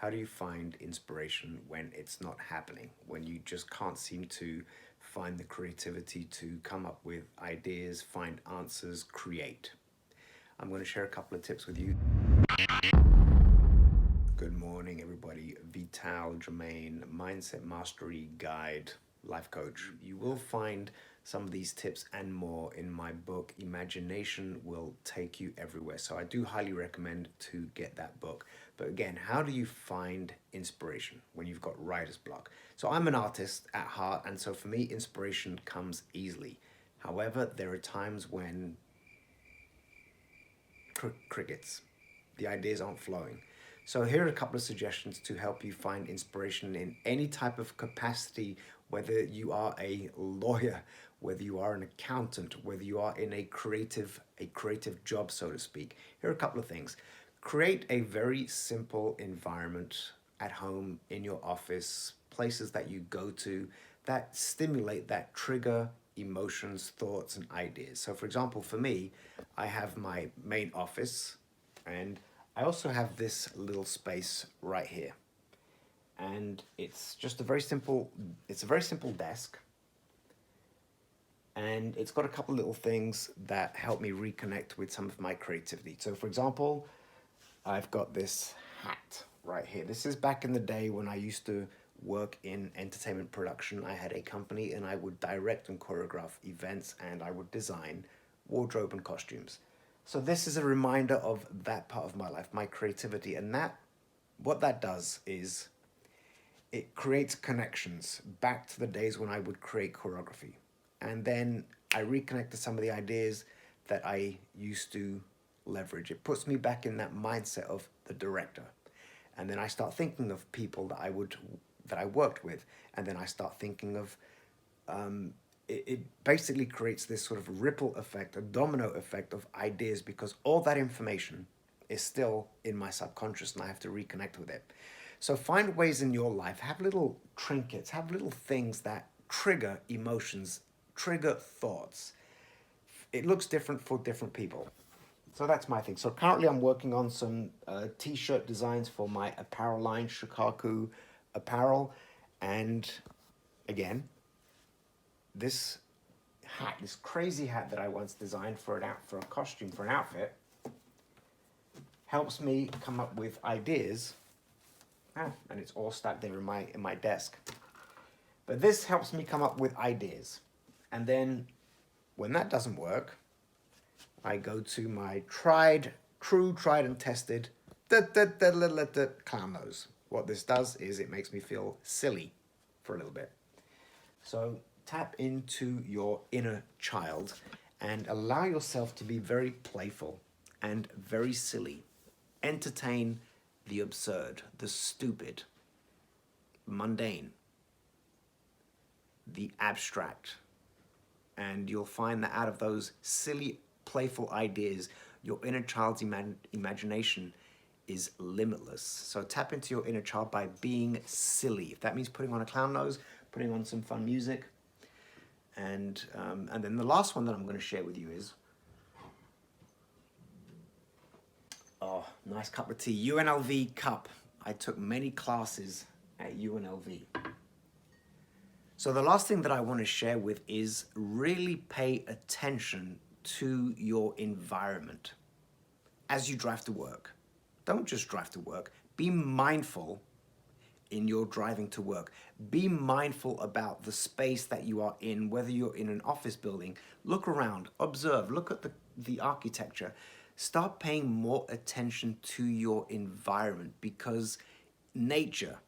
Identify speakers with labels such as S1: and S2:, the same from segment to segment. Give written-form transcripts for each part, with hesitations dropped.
S1: How do you find inspiration when it's not happening? When you just can't seem to find the creativity to come up with ideas, find answers, create? I'm going to share a couple of tips with you. Good morning, everybody. Vital Germain, Mindset Mastery Guide, Life Coach. You will find some of these tips and more in my book, Imagination Will Take You Everywhere. So I do highly recommend to get that book. But again, how do you find inspiration when you've got writer's block? So I'm an artist at heart, and so for me, inspiration comes easily. However, there are times when crickets, the ideas aren't flowing. So here are a couple of suggestions to help you find inspiration in any type of capacity, whether you are a lawyer, whether you are an accountant, whether you are in a creative job, so to speak. Here are a couple of things. Create a very simple environment at home, in your office, places that you go to that stimulate, that trigger emotions, thoughts, and ideas. So for example, for me, I have my main office, and I also have this little space right here. And it's just it's a very simple desk. And it's got a couple little things that help me reconnect with some of my creativity. So for example, I've got this hat right here. This is back in the day when I used to work in entertainment production. I had a company and I would direct and choreograph events, and I would design wardrobe and costumes. So this is a reminder of that part of my life, my creativity. And what that does is it creates connections back to the days when I would create choreography. And then I reconnect to some of the ideas that I used to leverage. It puts me back in that mindset of the director. And then I start thinking of people that I worked with, and then I start thinking of it basically creates this sort of ripple effect, a domino effect of ideas, because all that information is still in my subconscious and I have to reconnect with it. So find ways in your life, have little trinkets, have little things that trigger emotions, trigger thoughts. It looks different for different people. So that's my thing. So currently I'm working on some t-shirt designs for my apparel line, Shikaku Apparel. And again, this hat, this crazy hat that I once designed for a costume, for an outfit, helps me come up with ideas. And it's all stacked there in my desk. But this helps me come up with ideas. And then when that doesn't work, I go to my tried and tested clown nose. What this does is it makes me feel silly for a little bit. So tap into your inner child and allow yourself to be very playful and very silly. Entertain the absurd, the stupid, mundane, the abstract. And you'll find that out of those silly, playful ideas, your inner child's imagination is limitless. So tap into your inner child by being silly. If that means putting on a clown nose, putting on some fun music. And then the last one that I'm going to share with you is, oh, nice cup of tea, UNLV cup. I took many classes at UNLV. So the last thing that I want to share with is really pay attention to your environment as you drive to work. Don't just drive to work. Be mindful in your driving to work. Be mindful about the space that you are in, whether you're in an office building. Look around, observe, look at the architecture. Start paying more attention to your environment, because nature,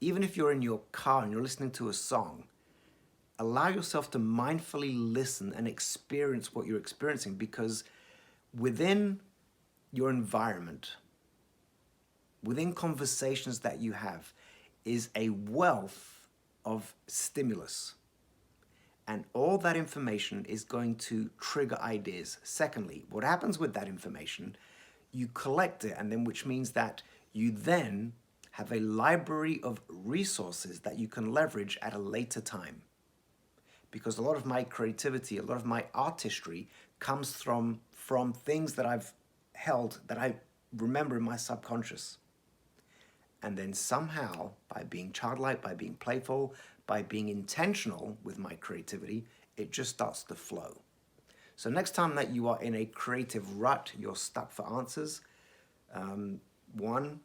S1: even if you're in your car and you're listening to a song, allow yourself to mindfully listen and experience what you're experiencing, because within your environment, within conversations that you have, is a wealth of stimulus. And all that information is going to trigger ideas. Secondly, what happens with that information, you collect it, and then which means that you then have a library of resources that you can leverage at a later time. Because a lot of my creativity, a lot of my artistry comes from things that I've held, that I remember in my subconscious. And then somehow, by being childlike, by being playful, by being intentional with my creativity, it just starts to flow. So next time that you are in a creative rut, you're stuck for answers, one,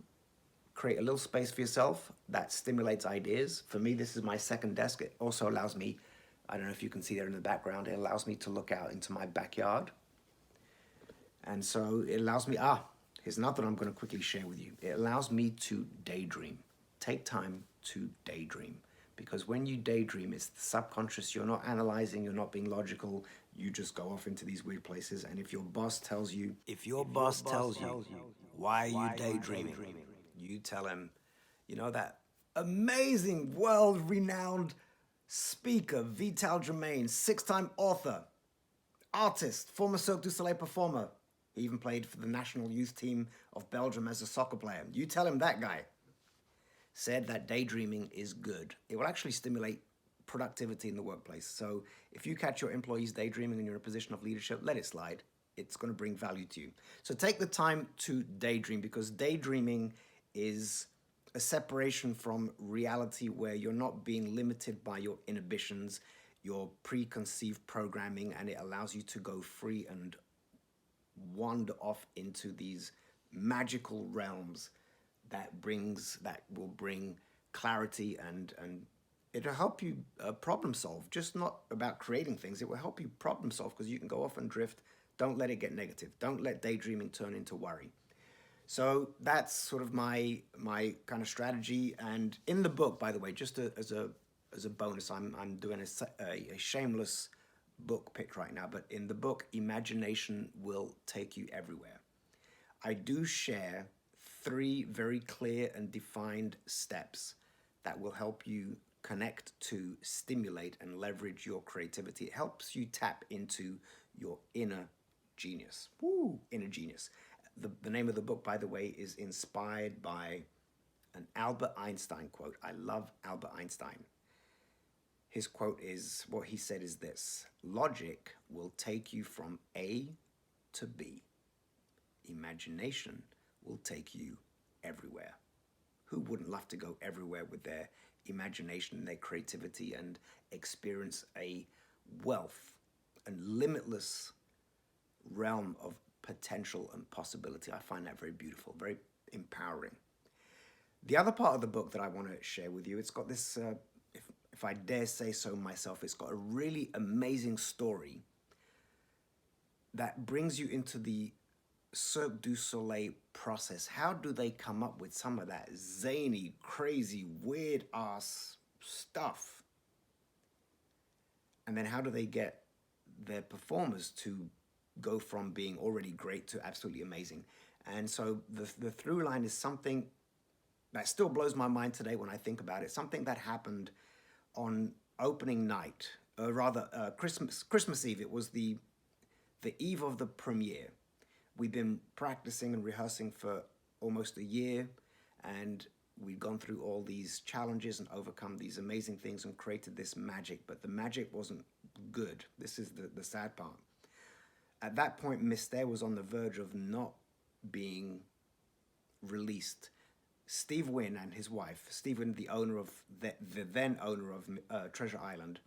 S1: create a little space for yourself that stimulates ideas. For me, this is my second desk. It also allows me, I don't know if you can see there in the background, it allows me to look out into my backyard. And so it allows me, here's another I'm going to quickly share with you. It allows me to daydream. Take time to daydream. Because when you daydream, it's the subconscious. You're not analyzing, you're not being logical. You just go off into these weird places. And if your boss tells you, why are you daydreaming? You tell him, you know, that amazing, world-renowned speaker, Vital Germain, 6-time author, artist, former Cirque du Soleil performer. He even played for the national youth team of Belgium as a soccer player. You tell him that guy said that daydreaming is good. It will actually stimulate productivity in the workplace. So if you catch your employees daydreaming and you're in a position of leadership, let it slide. It's going to bring value to you. So take the time to daydream, because daydreaming is a separation from reality where you're not being limited by your inhibitions, your preconceived programming, and it allows you to go free and wander off into these magical realms that will bring clarity, and it'll help you problem solve. Just not about creating things. It will help you problem solve, because you can go off and drift. Don't let it get negative. Don't let daydreaming turn into worry. So that's sort of my kind of strategy. And in the book, by the way, just as a bonus, I'm doing a shameless book pitch right now. But in the book, Imagination Will Take You Everywhere, I do share 3 very clear and defined steps that will help you connect to, stimulate, and leverage your creativity. It helps you tap into your inner genius. Woo, inner genius. The name of the book, by the way, is inspired by an Albert Einstein quote. I love Albert Einstein. His quote is, what he said is this: logic will take you from A to B. Imagination will take you everywhere. Who wouldn't love to go everywhere with their imagination and their creativity and experience a wealth and limitless realm of potential and possibility? I find that very beautiful, very empowering. The other part of the book that I want to share with you, it's got this, if I dare say so myself, it's got a really amazing story that brings you into the Cirque du Soleil process. How do they come up with some of that zany, crazy, weird-ass stuff? And then how do they get their performers to go from being already great to absolutely amazing? And so the through line is something that still blows my mind today when I think about it. Something that happened on opening night, Christmas Eve. It was the eve of the premiere. We've been practicing and rehearsing for almost a year, and we've gone through all these challenges and overcome these amazing things and created this magic, but the magic wasn't good. This is the sad part. At that point, Mystère was on the verge of not being released. Steve Wynn and his wife, Stephen, the owner of the then owner of Treasure Island,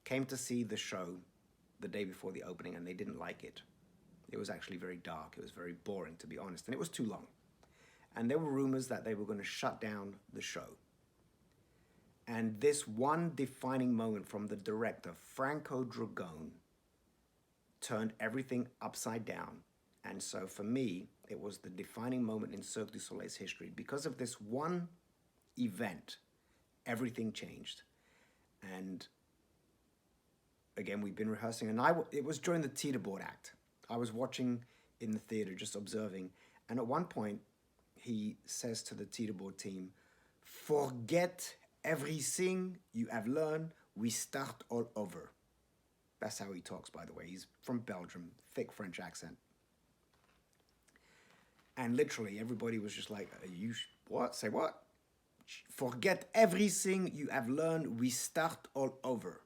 S1: came to see the show the day before the opening, and they didn't like it. It was actually very dark. It was very boring, to be honest, and it was too long. And there were rumors that they were going to shut down the show. And this one defining moment from the director, Franco Dragone, turned everything upside down. And so for me, it was the defining moment in Cirque du Soleil's history. Because of this one event, everything changed. And again, we've been rehearsing, and it was during the teeterboard act. I was watching in the theater, just observing, and at one point, he says to the teeterboard team, "Forget everything you have learned, we start all over." That's how he talks, by the way. He's from Belgium, thick French accent. And literally, everybody was just like, what? Say what? "Forget everything you have learned, we start all over."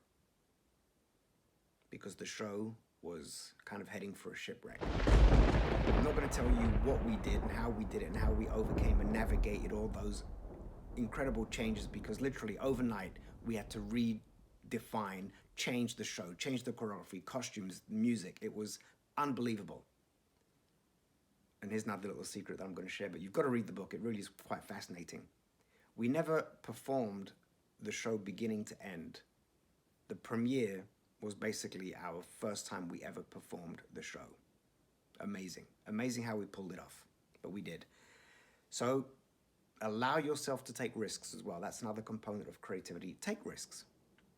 S1: Because the show was kind of heading for a shipwreck. I'm not going to tell you what we did and how we did it and how we overcame and navigated all those incredible changes, because literally overnight we had to redefine, change the show, change the choreography, costumes, music. It was unbelievable. And here's another little secret that I'm going to share, but you've got to read the book. It really is quite fascinating. We never performed the show beginning to end. The premiere was basically our first time we ever performed the show. Amazing. Amazing how we pulled it off, but we did. So allow yourself to take risks as well. That's another component of creativity. Take risks.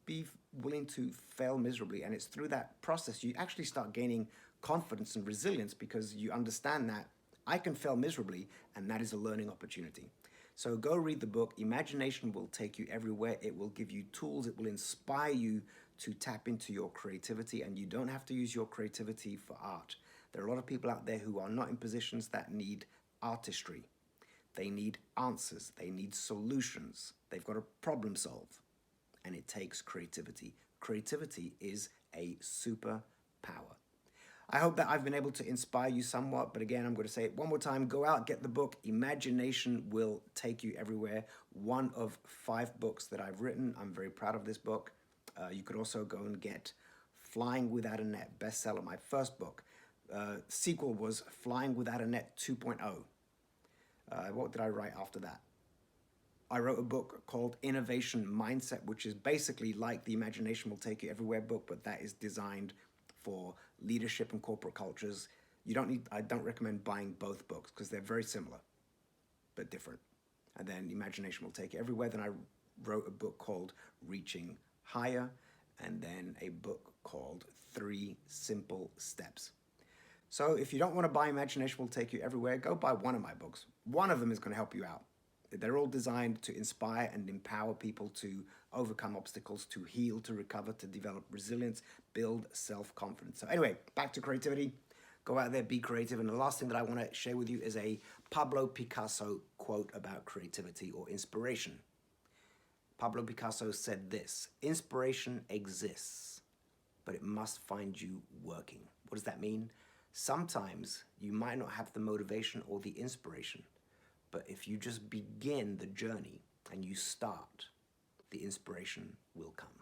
S1: Be willing to fail miserably. And it's through that process you actually start gaining confidence and resilience, because you understand that I can fail miserably, and that is a learning opportunity. So go read the book. Imagination will take you everywhere. It will give you tools. It will inspire you to tap into your creativity, and you don't have to use your creativity for art. There are a lot of people out there who are not in positions that need artistry. They need answers. They need solutions. They've got to problem solve, and it takes creativity. Creativity is a superpower. I hope that I've been able to inspire you somewhat, but again, I'm going to say it one more time. Go out, get the book. Imagination will take you everywhere. One of 5 books that I've written. I'm very proud of this book. You could also go and get Flying Without a Net, bestseller, my first book. Sequel was Flying Without a Net 2.0. What did I write after that? I wrote a book called Innovation Mindset, which is basically like the Imagination Will Take You Everywhere book, but that is designed for leadership and corporate cultures. I don't recommend buying both books because they're very similar, but different. And then Imagination Will Take You Everywhere. Then I wrote a book called Reaching Higher, and then a book called 3 Simple Steps. So if you don't want to buy Imagination Will Take You Everywhere, go buy one of my books. One of them is going to help you out. They're all designed to inspire and empower people to overcome obstacles, to heal, to recover, to develop resilience, build self-confidence. So anyway, back to creativity. Go out there, be creative. And the last thing that I want to share with you is a Pablo Picasso quote about creativity or inspiration. Pablo Picasso said this: "Inspiration exists, but it must find you working." What does that mean? Sometimes you might not have the motivation or the inspiration, but if you just begin the journey and you start, the inspiration will come.